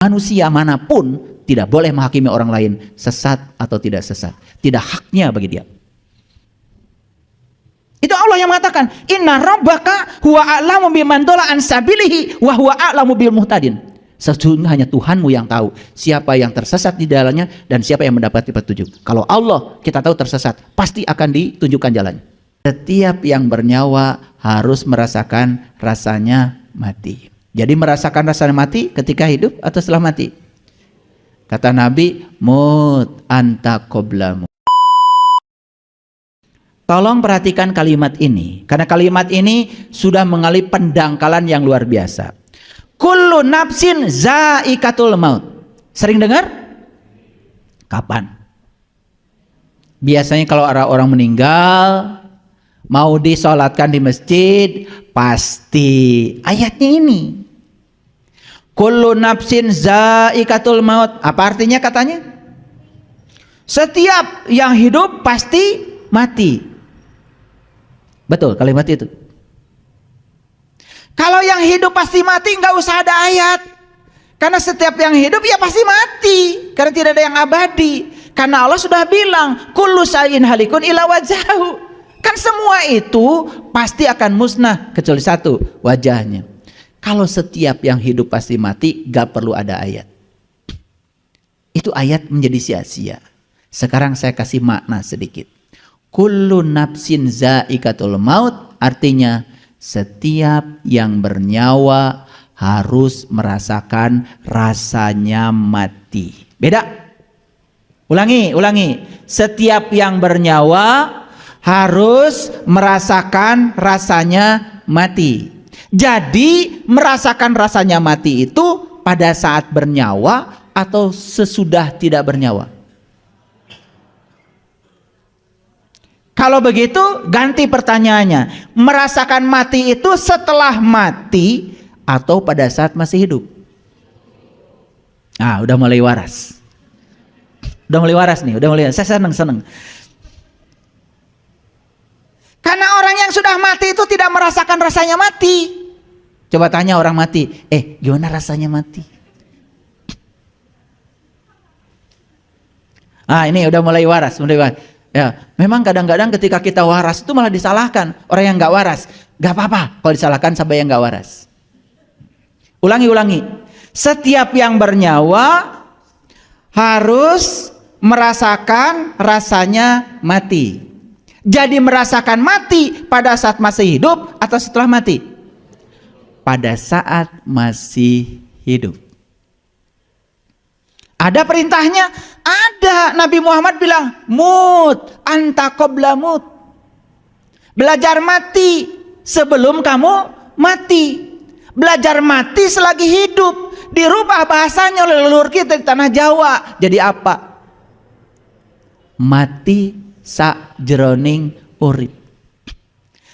Manusia manapun tidak boleh menghakimi orang lain sesat atau tidak sesat. Tidak haknya bagi dia. Itu Allah yang mengatakan, inna rabbaka huwa a'lamu biman dhalla an sabilihi wa huwa a'lamu bil muhtadin. Sesungguhnya hanya Tuhanmu yang tahu siapa yang tersesat di dalamnya dan siapa yang mendapati petunjuk. Kalau Allah kita tahu tersesat, pasti akan ditunjukkan jalannya. Setiap yang bernyawa harus merasakan rasanya mati. Jadi merasakan rasanya mati ketika hidup atau setelah mati? Kata Nabi, mut anta qoblamu. Tolong perhatikan kalimat ini, karena kalimat ini sudah mengalami pendangkalan yang luar biasa. Kullu nafsin zaikatul maut. Sering dengar? Kapan? Biasanya kalau orang meninggal, mau disolatkan di masjid, pasti ayatnya ini. Kullu nafsin zaikatul maut. Apa artinya katanya? Setiap yang hidup pasti mati. Betul kalimat itu. Kalau yang hidup pasti mati, nggak usah ada ayat. Karena setiap yang hidup ya pasti mati. Karena tidak ada yang abadi. Karena Allah sudah bilang, kullu syai'in halikun illa wajhahu. Kan semua itu pasti akan musnah kecuali satu, wajahnya. Kalau setiap yang hidup pasti mati, gak perlu ada ayat. Itu ayat menjadi sia-sia. Sekarang saya kasih makna sedikit. Kullu nafsin zaikatul maut, artinya setiap yang bernyawa harus merasakan rasanya mati. Beda. Ulangi. Setiap yang bernyawa harus merasakan rasanya mati. Jadi merasakan rasanya mati itu pada saat bernyawa atau sesudah tidak bernyawa? Kalau begitu ganti pertanyaannya. Merasakan mati itu setelah mati atau pada saat masih hidup? Ah, udah mulai waras. Saya seneng. Karena orang yang sudah mati itu tidak merasakan rasanya mati. Coba tanya orang mati, gimana rasanya mati? Ah, ini udah mulai waras. Ya, memang kadang-kadang ketika kita waras itu malah disalahkan orang yang nggak waras. Nggak apa-apa kalau disalahkan sampai yang nggak waras. Ulangi. Setiap yang bernyawa harus merasakan rasanya mati. Jadi merasakan mati pada saat masih hidup atau setelah mati? Pada saat masih hidup. Ada perintahnya? Ada. Nabi Muhammad bilang, mut anta qabla mut. Belajar mati sebelum kamu mati. Belajar mati selagi hidup. Dirubah bahasanya oleh leluhur kita di tanah Jawa. Jadi apa? Mati sajroning urip.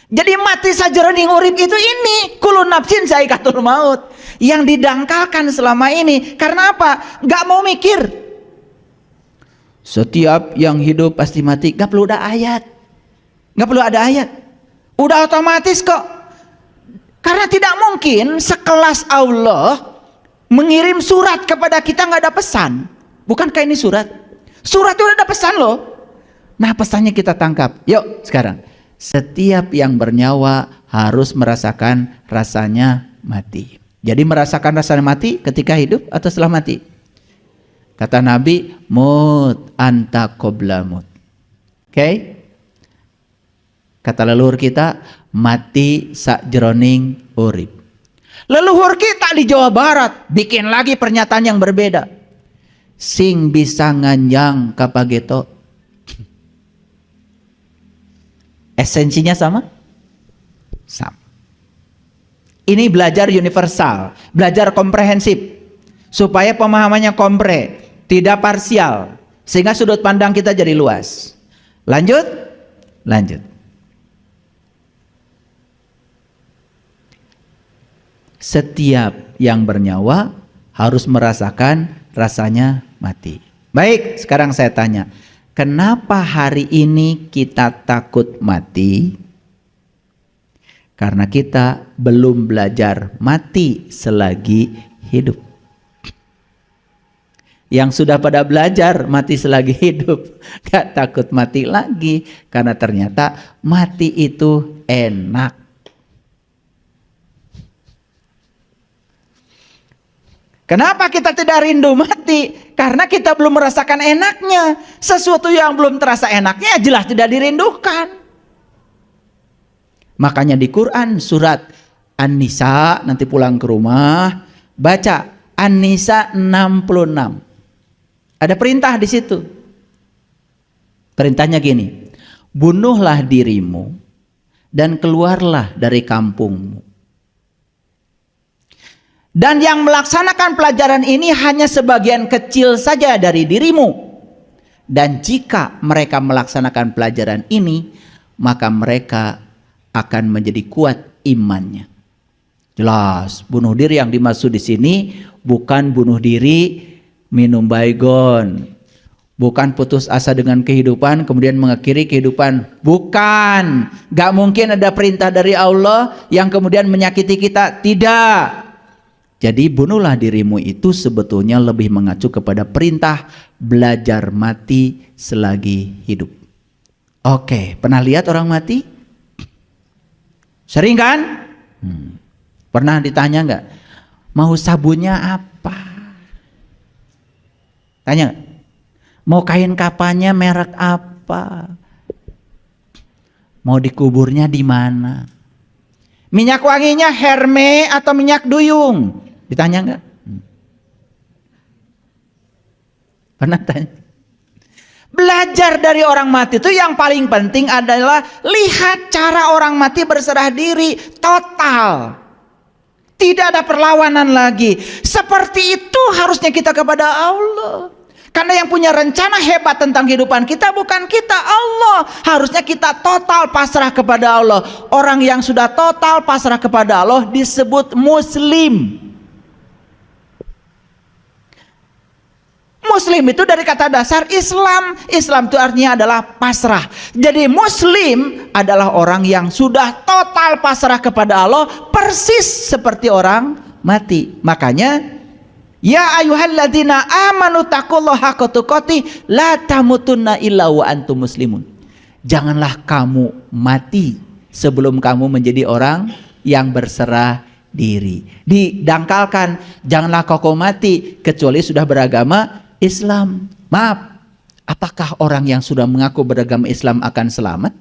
Jadi mati sajroning urip itu ini kullu nafsin zaikatul maut yang didangkalkan selama ini. Karena apa? Gak mau mikir. Setiap yang hidup pasti mati. Gak perlu ada ayat. Udah otomatis kok. Karena tidak mungkin sekelas Allah mengirim surat kepada kita gak ada pesan. Bukankah ini surat? Surat itu udah ada pesan loh. Nah, pesannya kita tangkap. Yuk sekarang. Setiap yang bernyawa harus merasakan rasanya mati. Jadi merasakan rasanya mati ketika hidup atau setelah mati? Kata Nabi, mut anta qabla mut. Oke? Kata leluhur kita, mati sajroning urip. Leluhur kita di Jawa Barat bikin lagi pernyataan yang berbeda. Sing bisa nganjang kapageto. Esensinya sama? Sama. Ini belajar universal, belajar komprehensif, supaya pemahamannya kompre, tidak parsial, sehingga sudut pandang kita jadi luas. Lanjut. Setiap yang bernyawa harus merasakan rasanya mati. Baik, sekarang saya tanya. Kenapa hari ini kita takut mati? Karena kita belum belajar mati selagi hidup. Yang sudah pada belajar mati selagi hidup, gak takut mati lagi. Karena ternyata mati itu enak. Kenapa kita tidak rindu mati? Karena kita belum merasakan enaknya. Sesuatu yang belum terasa enaknya jelas tidak dirindukan. Makanya di Quran surat An-Nisa, nanti pulang ke rumah baca An-Nisa 66. Ada perintah di situ. Perintahnya gini, bunuhlah dirimu dan keluarlah dari kampungmu. Dan yang melaksanakan pelajaran ini hanya sebagian kecil saja dari dirimu. Dan jika mereka melaksanakan pelajaran ini, maka mereka akan menjadi kuat imannya. Jelas, bunuh diri yang dimaksud di sini bukan bunuh diri minum baygon, bukan putus asa dengan kehidupan kemudian mengakhiri kehidupan. Bukan, gak mungkin ada perintah dari Allah yang kemudian menyakiti kita. Tidak. Jadi bunuhlah dirimu itu sebetulnya lebih mengacu kepada perintah belajar mati selagi hidup. Oke, pernah lihat orang mati? Sering kan? Pernah ditanya nggak? Mau sabunnya apa? Tanya nggak? Mau kain kapannya merek apa? Mau dikuburnya di mana? Minyak wanginya Hermes atau minyak duyung? Ditanya nggak? Pernah tanya? Belajar dari orang mati itu yang paling penting adalah lihat cara orang mati berserah diri total. Tidak ada perlawanan lagi. Seperti itu harusnya kita kepada Allah. Karena yang punya rencana hebat tentang kehidupan kita bukan kita, Allah. Harusnya kita total pasrah kepada Allah. Orang yang sudah total pasrah kepada Allah disebut muslim. Muslim itu dari kata dasar Islam. Islam itu artinya adalah pasrah. Jadi muslim adalah orang yang sudah total pasrah kepada Allah, persis seperti orang mati. Makanya ya ayyuhalladzina amanu taqullaha haqqa tuqatih la tamutunna illa wa antum muslimun. Janganlah kamu mati sebelum kamu menjadi orang yang berserah diri. Didangkalkan, janganlah kau mati kecuali sudah beragama Islam. Maaf, apakah orang yang sudah mengaku beragama Islam akan selamat?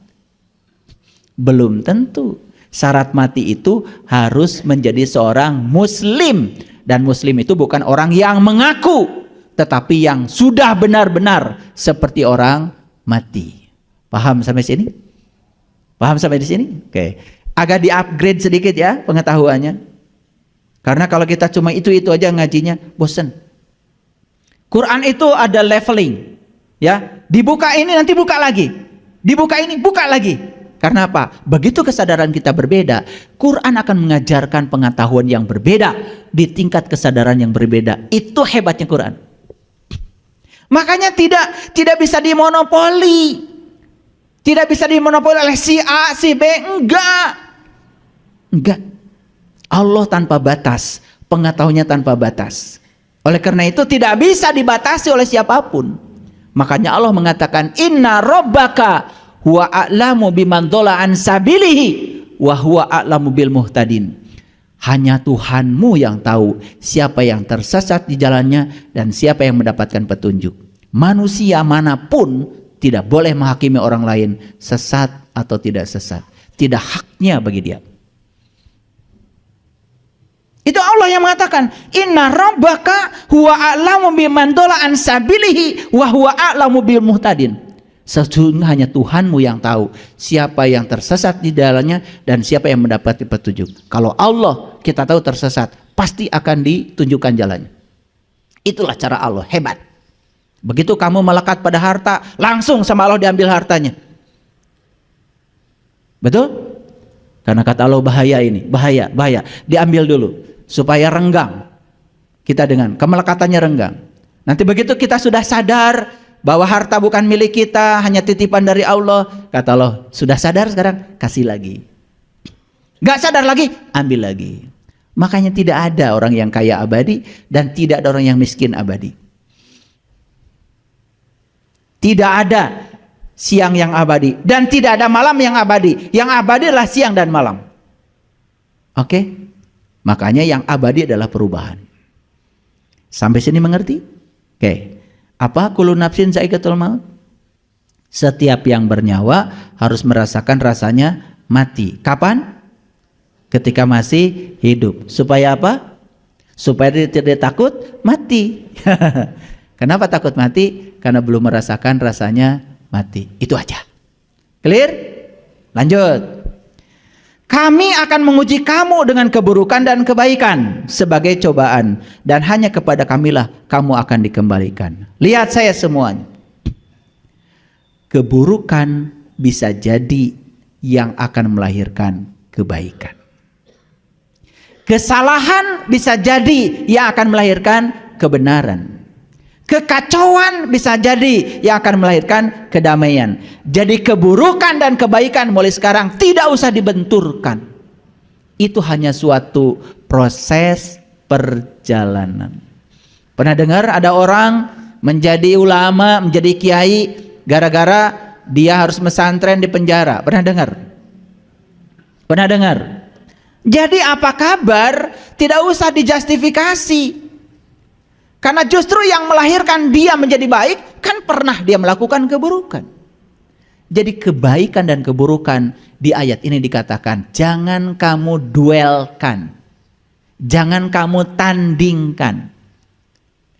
Belum tentu. Syarat mati itu harus menjadi seorang muslim. Dan muslim itu bukan orang yang mengaku, tetapi yang sudah benar-benar seperti orang mati. Paham sampai sini? Paham sampai di sini? Oke. Agak di-upgrade sedikit ya pengetahuannya. Karena kalau kita cuma itu-itu aja ngajinya, bosan. Quran itu ada leveling, ya. Dibuka ini nanti buka lagi, dibuka ini buka lagi. Karena apa? Begitu kesadaran kita berbeda, Quran akan mengajarkan pengetahuan yang berbeda di tingkat kesadaran yang berbeda. Itu hebatnya Quran. Makanya tidak bisa dimonopoli, tidak bisa dimonopoli oleh si A, si B. Enggak. Allah tanpa batas, pengetahuannya tanpa batas. Oleh karena itu tidak bisa dibatasi oleh siapapun. Makanya Allah mengatakan inna rabbaka huwa a'lamu biman dhalla an sabilihi wa huwa a'lamu bil muhtadin. Hanya Tuhanmu yang tahu siapa yang tersesat di jalannya dan siapa yang mendapatkan petunjuk. Manusia manapun tidak boleh menghakimi orang lain sesat atau tidak sesat. Tidak haknya bagi dia. Itu Allah yang mengatakan inna rabbaka huwa a'lamu biman dhalla an sabilihi wa huwa a'lamu bil muhtadin. Sesungguhnya hanya Tuhanmu yang tahu siapa yang tersesat di dalamnya dan siapa yang mendapat petunjuk. Kalau Allah kita tahu tersesat, pasti akan ditunjukkan jalannya. Itulah cara Allah, hebat. Begitu kamu melekat pada harta, langsung sama Allah diambil hartanya. Betul? Karena kata Allah bahaya ini, bahaya. Diambil dulu supaya renggang. Kita dengan kemelekatannya renggang. Nanti begitu kita sudah sadar bahwa harta bukan milik kita, hanya titipan dari Allah. Kata Allah, sudah sadar sekarang, kasih lagi. Gak sadar lagi, ambil lagi. Makanya tidak ada orang yang kaya abadi dan tidak ada orang yang miskin abadi. Tidak ada siang yang abadi dan tidak ada malam yang abadi. Yang abadi adalah siang dan malam. Oke? Makanya yang abadi adalah perubahan. Sampai sini mengerti? Oke. Apa kullu nafsin za'iqatul maut? Setiap yang bernyawa harus merasakan rasanya mati. Kapan? Ketika masih hidup. Supaya apa? Supaya dia tidak takut mati. Kenapa takut mati? Karena belum merasakan rasanya mati. Itu aja. Clear? Lanjut. Kami akan menguji kamu dengan keburukan dan kebaikan sebagai cobaan, dan hanya kepada kamilah kamu akan dikembalikan. Lihat saya semuanya. Keburukan bisa jadi yang akan melahirkan kebaikan. Kesalahan bisa jadi yang akan melahirkan kebenaran. Kekacauan bisa jadi yang akan melahirkan kedamaian. Jadi keburukan dan kebaikan mulai sekarang tidak usah dibenturkan. Itu hanya suatu proses perjalanan. Pernah dengar ada orang menjadi ulama, menjadi kiai gara-gara dia harus pesantren di penjara? Pernah dengar? Pernah dengar? Jadi apa kabar? Tidak usah dijustifikasi. Karena justru yang melahirkan dia menjadi baik, kan pernah dia melakukan keburukan. Jadi kebaikan dan keburukan di ayat ini dikatakan, jangan kamu duelkan. Jangan kamu tandingkan.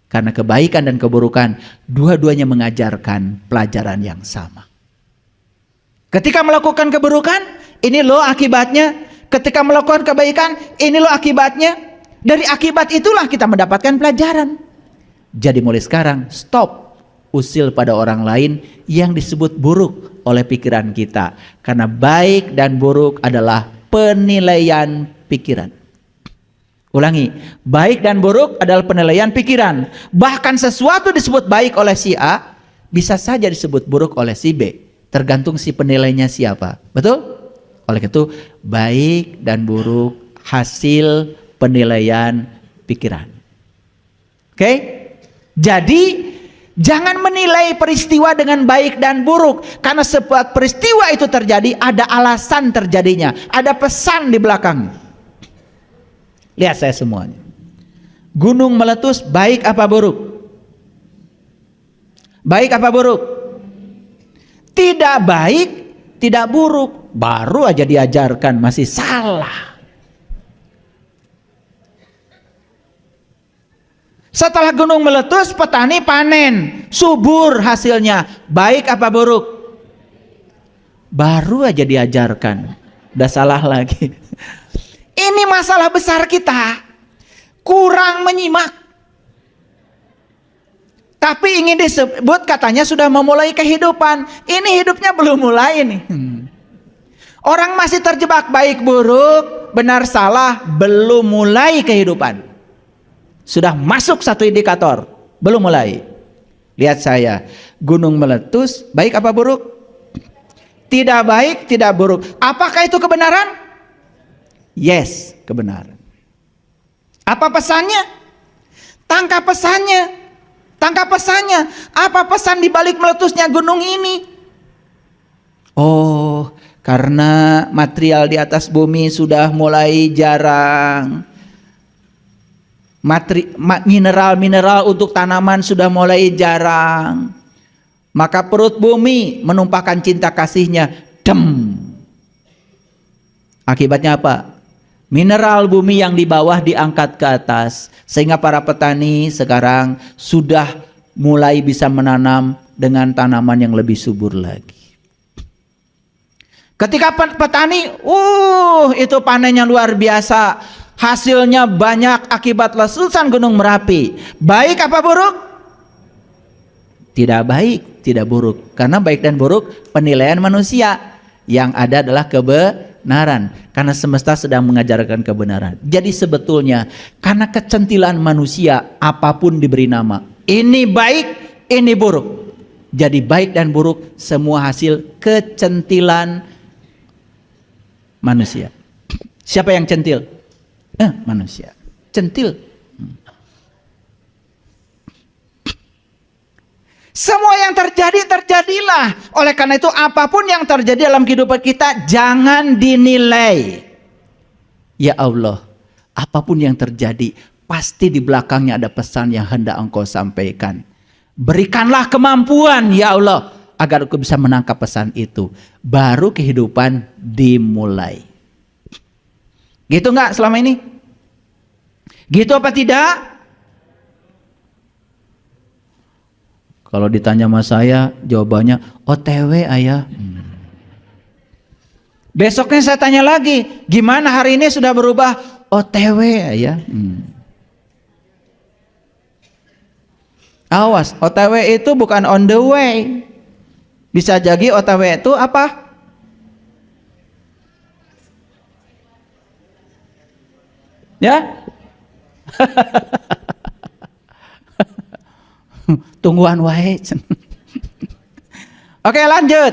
Karena kebaikan dan keburukan, dua-duanya mengajarkan pelajaran yang sama. Ketika melakukan keburukan, ini loh akibatnya. Ketika melakukan kebaikan, ini loh akibatnya. Dari akibat itulah kita mendapatkan pelajaran. Jadi mulai sekarang stop usil pada orang lain yang disebut buruk oleh pikiran kita. Karena baik dan buruk adalah penilaian pikiran. Ulangi, baik dan buruk adalah penilaian pikiran. Bahkan sesuatu disebut baik oleh si A, bisa saja disebut buruk oleh si B. Tergantung si penilainya siapa. Betul? Oleh itu, baik dan buruk hasil penilaian pikiran. Oke? Jadi jangan menilai peristiwa dengan baik dan buruk, karena sebuah peristiwa itu terjadi ada alasan terjadinya, ada pesan di belakangnya. Lihat saya semuanya. Gunung meletus baik apa buruk? Baik apa buruk? Tidak baik, tidak buruk. Baru aja diajarkan masih salah. Setelah gunung meletus, petani panen, subur hasilnya. Baik apa buruk? Baru aja diajarkan. Udah salah lagi. Ini masalah besar kita. Kurang menyimak. Tapi ingin disebut katanya sudah memulai kehidupan. Ini hidupnya belum mulai nih. Orang masih terjebak baik buruk, benar salah, belum mulai kehidupan. Sudah masuk satu indikator, belum mulai. Lihat saya, gunung meletus, baik apa buruk? Tidak baik, tidak buruk. Apakah itu kebenaran? Yes, kebenaran. Apa pesannya? Tangkap pesannya. Tangkap pesannya. Apa pesan di balik meletusnya gunung ini? Oh, karena material di atas bumi sudah mulai jarang. Mineral-mineral untuk tanaman sudah mulai jarang. Maka perut bumi menumpahkan cinta kasihnya. Akibatnya apa? Mineral bumi yang di bawah diangkat ke atas. Sehingga para petani sekarang sudah mulai bisa menanam dengan tanaman yang lebih subur lagi. Ketika petani, itu panennya luar biasa. Hasilnya banyak akibat letusan gunung Merapi. Baik apa buruk? Tidak baik, tidak buruk. Karena baik dan buruk penilaian manusia. Yang ada adalah kebenaran. Karena semesta sedang mengajarkan kebenaran. Jadi sebetulnya karena kecentilan manusia, apapun diberi nama. Ini baik, ini buruk. Jadi baik dan buruk semua hasil kecentilan manusia. Siapa yang centil? Manusia centil. Semua yang terjadi, terjadilah. Oleh karena itu apapun yang terjadi dalam kehidupan kita, jangan dinilai. Ya Allah, apapun yang terjadi, pasti di belakangnya ada pesan yang hendak Engkau sampaikan. Berikanlah kemampuan ya Allah, agar aku bisa menangkap pesan itu. Baru kehidupan dimulai. Gitu enggak selama ini? Gitu apa tidak? Kalau ditanya sama saya, jawabannya OTW ayah. Besoknya saya tanya lagi, gimana hari ini sudah berubah? OTW ayah. Awas, OTW itu bukan on the way. Bisa jadi OTW itu apa? Ya? Tungguan wae. Oke,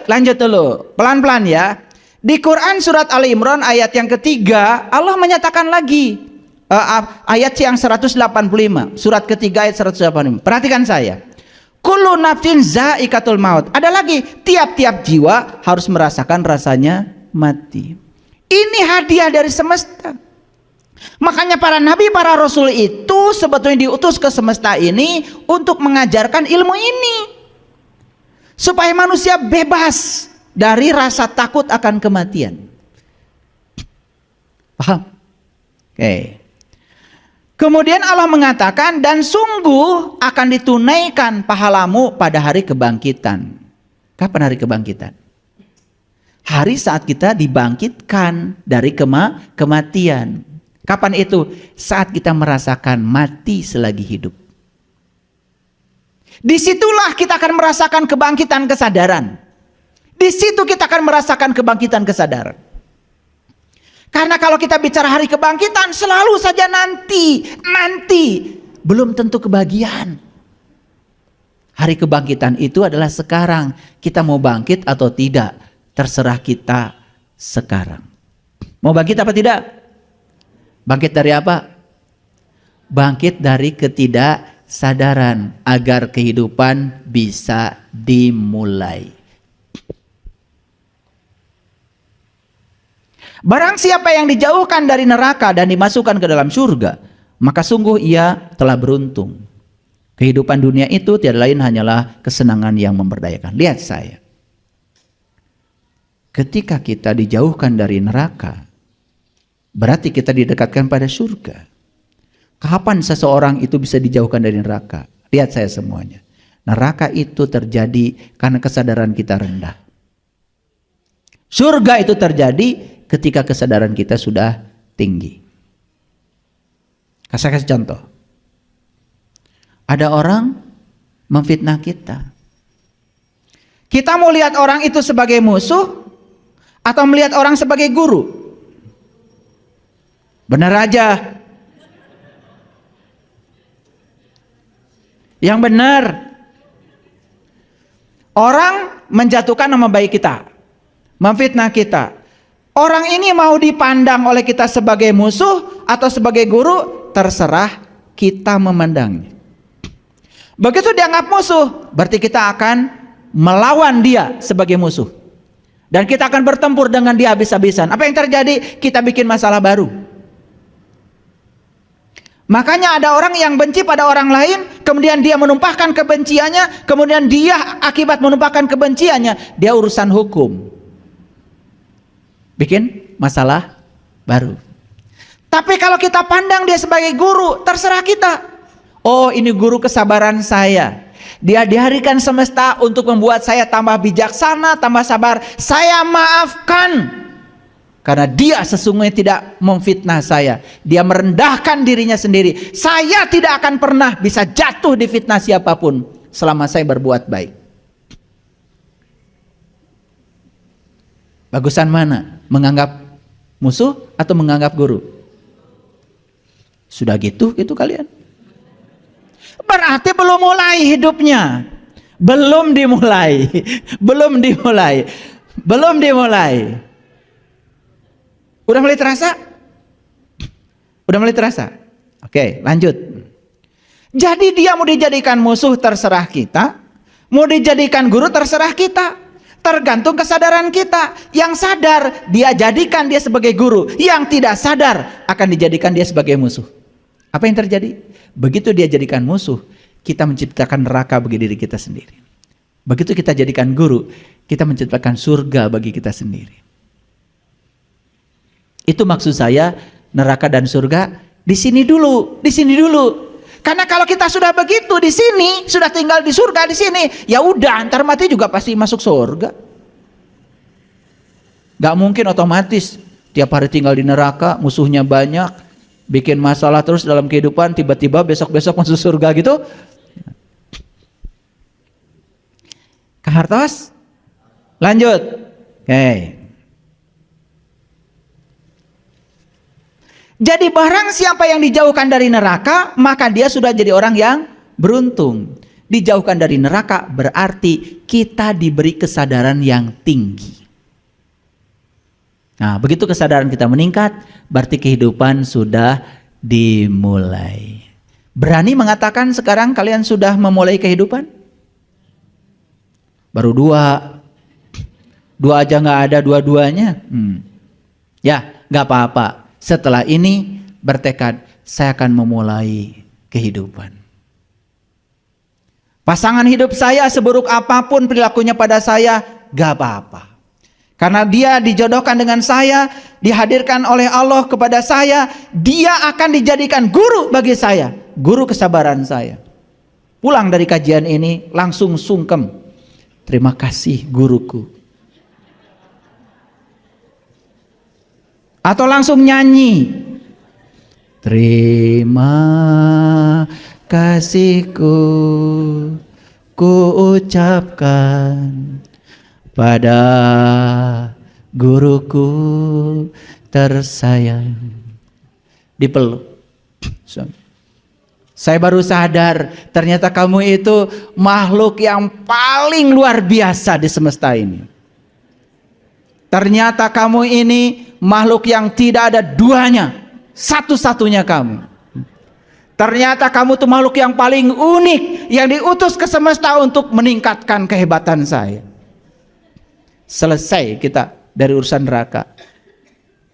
lanjut dulu. Pelan-pelan ya. Di Quran surat Ali Imran ayat yang ketiga, Allah menyatakan lagi ayat yang 185. Surat ketiga ayat 185. Perhatikan saya. Kullu nafsin za'iqatul maut. Ada lagi, tiap-tiap jiwa harus merasakan rasanya mati. Ini hadiah dari semesta. Makanya para nabi, para rasul itu sebetulnya diutus ke semesta ini untuk mengajarkan ilmu ini, supaya manusia bebas dari rasa takut akan kematian. Paham? Oke. Kemudian Allah mengatakan, dan sungguh akan ditunaikan pahalamu pada hari kebangkitan. Kapan hari kebangkitan? Hari saat kita dibangkitkan dari kematian. Kapan itu? Saat kita merasakan mati selagi hidup. Disitulah kita akan merasakan kebangkitan kesadaran. Di situ kita akan merasakan kebangkitan kesadaran. Karena kalau kita bicara hari kebangkitan, selalu saja nanti. Belum tentu kebahagiaan. Hari kebangkitan itu adalah sekarang. Kita mau bangkit atau tidak, terserah kita sekarang. Mau bangkit apa tidak? Bangkit dari apa? Bangkit dari ketidaksadaran agar kehidupan bisa dimulai. Barang siapa yang dijauhkan dari neraka dan dimasukkan ke dalam surga, maka sungguh ia telah beruntung. Kehidupan dunia itu tiada lain hanyalah kesenangan yang memberdayakan. Lihat saya. Ketika kita dijauhkan dari neraka, berarti kita didekatkan pada surga. Kapan seseorang itu bisa dijauhkan dari neraka? Lihat saya semuanya. Neraka itu terjadi karena kesadaran kita rendah. Surga itu terjadi ketika kesadaran kita sudah tinggi. Saya kasih contoh. Ada orang memfitnah kita. Kita mau lihat orang itu sebagai musuh atau melihat orang sebagai guru? Benar aja. Yang benar. Orang menjatuhkan nama baik kita, memfitnah kita. Orang ini mau dipandang oleh kita sebagai musuh atau sebagai guru, terserah kita memandangnya. Begitu dianggap musuh, berarti kita akan melawan dia sebagai musuh. Dan kita akan bertempur dengan dia habis-habisan. Apa yang terjadi? Kita bikin masalah baru. Makanya ada orang yang benci pada orang lain, kemudian dia menumpahkan kebenciannya, kemudian dia akibat menumpahkan kebenciannya, dia urusan hukum. Bikin masalah baru. Tapi kalau kita pandang dia sebagai guru, terserah kita. Oh, ini guru kesabaran saya. Dia diharikan semesta untuk membuat saya tambah bijaksana, tambah sabar. Saya maafkan. Karena dia sesungguhnya tidak memfitnah saya. Dia merendahkan dirinya sendiri. Saya tidak akan pernah bisa jatuh di fitnah siapapun selama saya berbuat baik. Bagusan mana? Menganggap musuh atau menganggap guru? Sudah gitu kalian. Berarti belum mulai hidupnya. Belum dimulai. Udah mulai terasa? Oke, lanjut. Jadi dia mau dijadikan musuh terserah kita, Mau dijadikan guru terserah kita, tergantung kesadaran kita. Yang sadar dia jadikan dia sebagai guru, yang tidak sadar akan dijadikan dia sebagai musuh. Apa yang terjadi? Begitu dia jadikan musuh, kita menciptakan neraka bagi diri kita sendiri. Begitu kita jadikan guru, kita menciptakan surga bagi kita sendiri. Itu maksud saya, neraka dan surga di sini dulu, di sini dulu. Karena kalau kita sudah begitu di sini, sudah tinggal di surga di sini, ya udah, antar mati juga pasti masuk surga. Gak mungkin otomatis tiap hari tinggal di neraka, musuhnya banyak, bikin masalah terus dalam kehidupan, tiba-tiba besok-besok masuk surga gitu. Kak Hartos, lanjut. Oke. Jadi barang siapa yang dijauhkan dari neraka, maka dia sudah jadi orang yang beruntung. Dijauhkan dari neraka berarti kita diberi kesadaran yang tinggi. Nah, begitu kesadaran kita meningkat, berarti kehidupan sudah dimulai. Berani mengatakan sekarang kalian sudah memulai kehidupan? Baru dua aja nggak ada dua-duanya. Ya, nggak apa-apa. Setelah ini bertekad, saya akan memulai kehidupan. Pasangan hidup saya seburuk apapun perilakunya pada saya, gak apa-apa. Karena dia dijodohkan dengan saya, dihadirkan oleh Allah kepada saya, dia akan dijadikan guru bagi saya, guru kesabaran saya. Pulang dari kajian ini langsung sungkem. Terima kasih guruku. Atau langsung nyanyi. Terima kasihku ku ucapkan pada guruku tersayang. Dipeluk. Saya baru sadar ternyata kamu itu makhluk yang paling luar biasa di semesta ini. Ternyata kamu ini makhluk yang tidak ada duanya, satu-satunya kamu. Ternyata kamu tuh makhluk yang paling unik, yang diutus ke semesta untuk meningkatkan kehebatan saya. Selesai kita dari urusan neraka,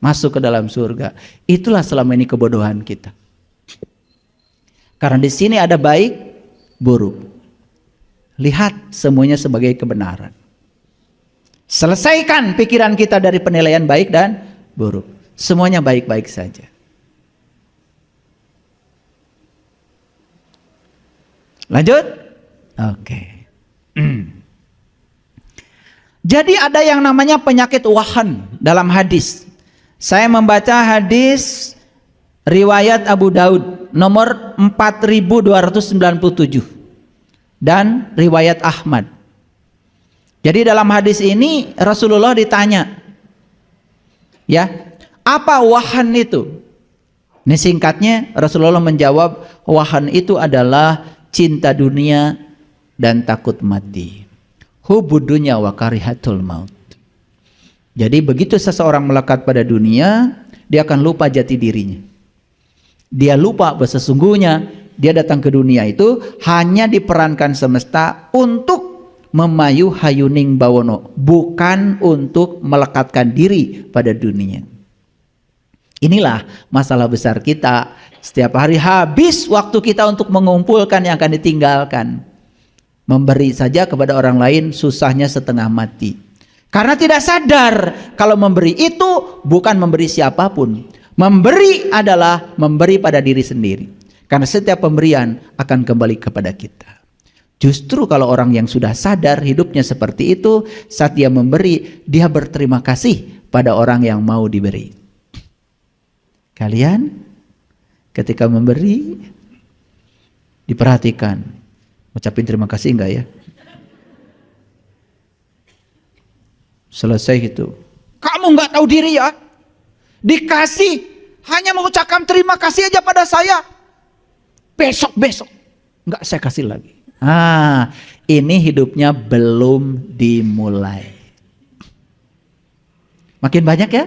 masuk ke dalam surga. Itulah selama ini kebodohan kita. Karena di sini ada baik, buruk. Lihat semuanya sebagai kebenaran. Selesaikan pikiran kita dari penilaian baik dan buruk. Semuanya baik-baik saja. Lanjut? Oke. Jadi ada yang namanya penyakit wahan dalam hadis. Saya membaca hadis riwayat Abu Daud nomor 4297 dan riwayat Ahmad. Jadi dalam hadis ini Rasulullah ditanya, ya, apa wahan itu? Ini singkatnya Rasulullah menjawab, wahan itu adalah cinta dunia dan takut mati. Hubud dunya wa karihatul maut. Jadi begitu seseorang melekat pada dunia, dia akan lupa jati dirinya. Dia lupa bahwa sesungguhnya dia datang ke dunia itu hanya diperankan semesta untuk memayu hayuning bawono, bukan untuk melekatkan diri pada dunia. Inilah masalah besar kita. Setiap hari habis waktu kita untuk mengumpulkan yang akan ditinggalkan. Memberi saja kepada orang lain susahnya setengah mati. Karena tidak sadar kalau memberi itu bukan memberi siapapun. Memberi adalah memberi pada diri sendiri. Karena setiap pemberian akan kembali kepada kita. Justru kalau orang yang sudah sadar hidupnya seperti itu, saat dia memberi, dia berterima kasih pada orang yang mau diberi. Kalian ketika memberi, diperhatikan, ucapin terima kasih enggak ya? Selesai itu, kamu enggak tahu diri ya? Dikasih, hanya mengucapkan terima kasih aja pada saya. Besok enggak saya kasih lagi. Ini hidupnya belum dimulai. Makin banyak ya.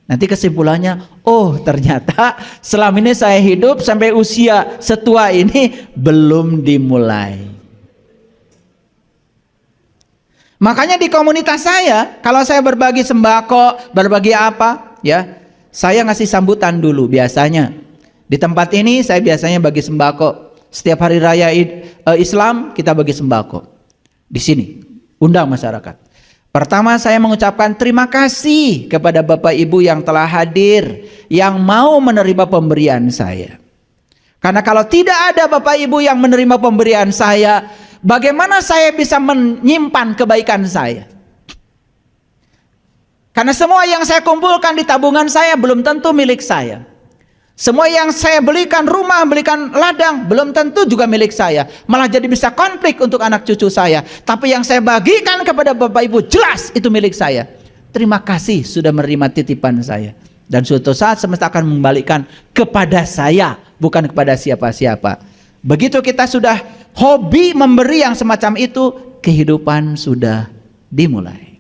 Nanti kesimpulannya, oh ternyata selama ini saya hidup sampai usia setua ini belum dimulai. Makanya di komunitas saya, kalau saya berbagi sembako, berbagi apa, ya, saya ngasih sambutan dulu biasanya. Di tempat ini saya biasanya bagi sembako. Setiap hari raya Islam kita bagi sembako. Di sini, undang masyarakat. Pertama saya mengucapkan terima kasih kepada Bapak Ibu yang telah hadir, yang mau menerima pemberian saya. Karena kalau tidak ada Bapak Ibu yang menerima pemberian saya, bagaimana saya bisa menyimpan kebaikan saya? Karena semua yang saya kumpulkan di tabungan saya belum tentu milik saya. Semua yang saya belikan rumah, belikan ladang, belum tentu juga milik saya. Malah jadi bisa konflik untuk anak cucu saya. Tapi yang saya bagikan kepada Bapak Ibu jelas itu milik saya. Terima kasih sudah menerima titipan saya. Dan suatu saat semesta akan mengembalikan kepada saya, bukan kepada siapa-siapa. Begitu kita sudah hobi memberi yang semacam itu, kehidupan sudah dimulai.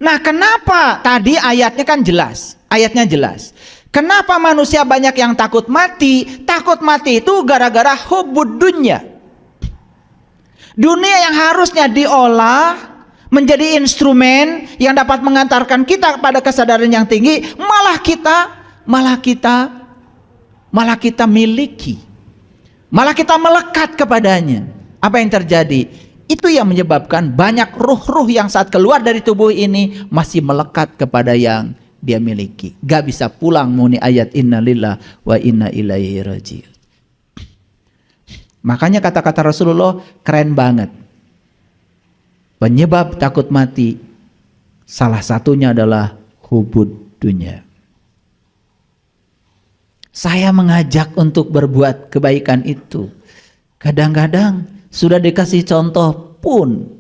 Nah, kenapa tadi ayatnya kan jelas? Ayatnya jelas. Kenapa manusia banyak yang takut mati? Takut mati itu gara-gara hubud dunya. Dunia yang harusnya diolah menjadi instrumen yang dapat mengantarkan kita kepada kesadaran yang tinggi, malah kita miliki. Malah kita melekat kepadanya. Apa yang terjadi? Itu yang menyebabkan banyak ruh-ruh yang saat keluar dari tubuh ini masih melekat kepada yang dia miliki. Gak bisa pulang muni ayat innalillah wa inna ilaihi raji'un. Makanya kata-kata Rasulullah keren banget. Penyebab takut mati salah satunya adalah hubud dunia. Saya mengajak untuk berbuat kebaikan itu. Kadang-kadang sudah dikasih contoh pun,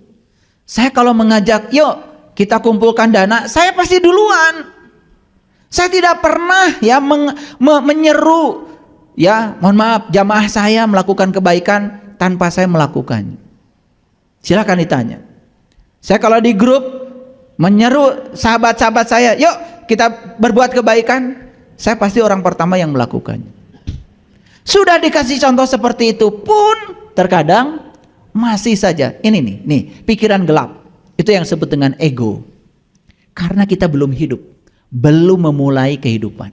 saya kalau mengajak, yuk kita kumpulkan dana, saya pasti duluan. Saya tidak pernah ya menyeru, ya mohon maaf, jamaah saya melakukan kebaikan tanpa saya melakukannya. Silakan ditanya. Saya kalau di grup menyeru sahabat-sahabat saya, yuk kita berbuat kebaikan, saya pasti orang pertama yang melakukannya. Sudah dikasih contoh seperti itu pun terkadang masih saja ini nih pikiran gelap. Itu yang disebut dengan ego. Karena kita belum hidup, belum memulai kehidupan.